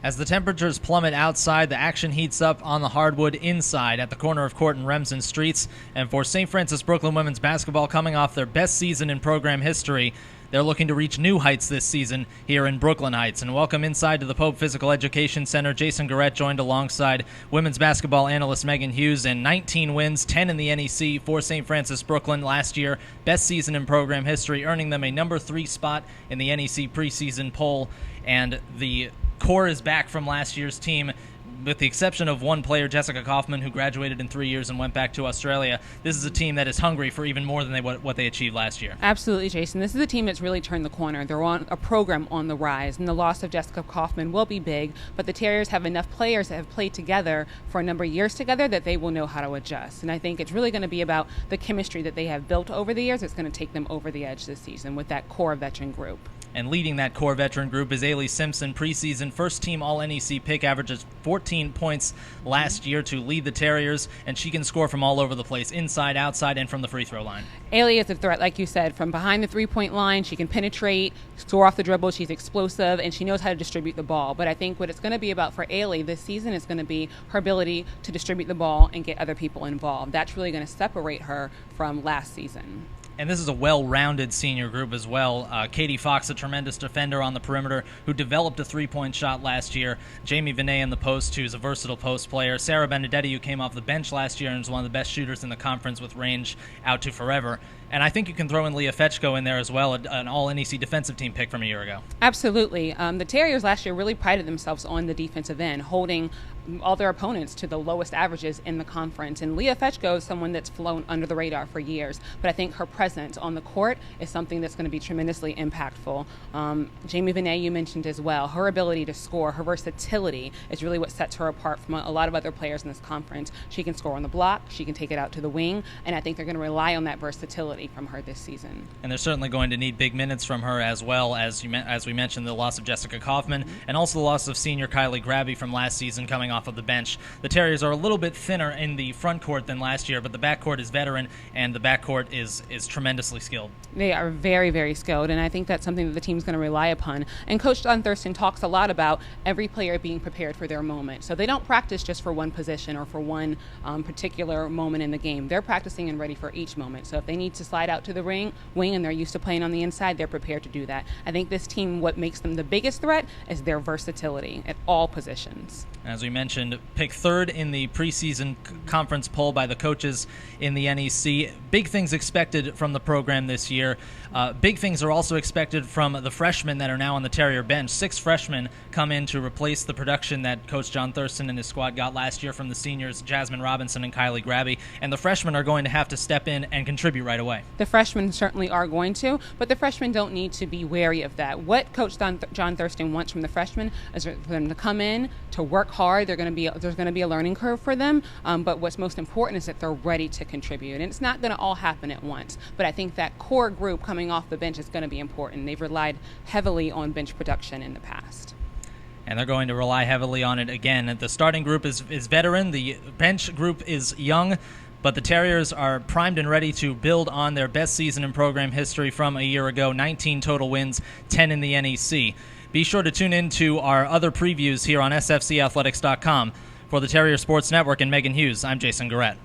As the temperatures plummet outside, the action heats up on the hardwood inside at the corner of Court and Remsen Streets. And for St. Francis Brooklyn women's basketball, coming off their best season in program history, they're looking to reach new heights this season here in Brooklyn Heights. And welcome inside to the Pope Physical Education Center. Jason Guerette joined alongside women's basketball analyst Megan Hughes. And 19 wins, 10 in the NEC for St. Francis Brooklyn last year. Best season in program history, earning them a number 3 spot in the NEC preseason poll. And the core is back from last year's team, with the exception of one player, Jessica Kaufman, who graduated in 3 years and went back to Australia. This is a team that is hungry for even more than what they achieved last year. Absolutely, Jason. This is a team that's really turned the corner. They're on a program on the rise, and the loss of Jessica Kaufman will be big, but the Terriers have enough players that have played together for a number of years together that they will know how to adjust. And I think it's really going to be about the chemistry that they have built over the years. It's going to take them over the edge this season with that core veteran group. And leading that core veteran group is Ailey Simpson, preseason first-team All-NEC pick, averages 14 points last year to lead the Terriers, and she can score from all over the place, inside, outside, and from the free throw line. Ailey is a threat, like you said, from behind the three-point line. She can penetrate, score off the dribble. She's explosive, and she knows how to distribute the ball. But I think what it's going to be about for Ailey this season is going to be her ability to distribute the ball and get other people involved. That's really going to separate her from last season. And this is a well-rounded senior group as well. Katie Fox, a tremendous defender on the perimeter who developed a three-point shot last year. Jamie Vinay in the post, who's a versatile post player. Sarah Benedetti, who came off the bench last year and is one of the best shooters in the conference with range out to forever. And I think you can throw in Leah Fetchko in there as well, an all-NEC defensive team pick from a year ago. Absolutely. The Terriers last year really prided themselves on the defensive end, holding all their opponents to the lowest averages in the conference. And Leah Fetchko is someone that's flown under the radar for years, but I think her presence on the court is something that's going to be tremendously impactful. Jamie Vinay, you mentioned as well. Her ability to score, her versatility is really what sets her apart from a lot of other players in this conference. She can score on the block, she can take it out to the wing, and I think they're going to rely on that versatility from her this season. And they're certainly going to need big minutes from her, as well as we mentioned, the loss of Jessica Kaufman, and also the loss of senior Kylie Grabby from last season coming off of the bench. The Terriers are a little bit thinner in the front court than last year, but the backcourt is veteran, and the backcourt is tremendously skilled. They are very, very skilled, and I think that's something that the team's going to rely upon. And Coach John Thurston talks a lot about every player being prepared for their moment. So they don't practice just for one position or for one particular moment in the game. They're practicing and ready for each moment. So if they need to slide out to the wing and they're used to playing on the inside, they're prepared to do that. I think this team, what makes them the biggest threat is their versatility at all positions. As we mentioned, picked third in the preseason conference poll by the coaches in the NEC. Big things expected from the program this year. Big things are also expected from the freshmen that are now on the Terrier bench. 6 freshmen come in to replace the production that Coach John Thurston and his squad got last year from the seniors, Jasmine Robinson and Kylie Grabby. And the freshmen are going to have to step in and contribute right away. The freshmen certainly are going to, but the freshmen don't need to be wary of that. What Coach John Thurston wants from the freshmen is for them to come in, to work hard. There's going to be a learning curve for them, but what's most important is that they're ready to contribute. And it's not going to all happen at once, but I think that core group coming off the bench is going to be important. They've relied heavily on bench production in the past. And they're going to rely heavily on it again. The starting group is veteran. The bench group is young. But the Terriers are primed and ready to build on their best season in program history from a year ago. 19 total wins, 10 in the NEC. Be sure to tune in to our other previews here on sfcathletics.com. For the Terrier Sports Network and Megan Hughes, I'm Jason Guerette.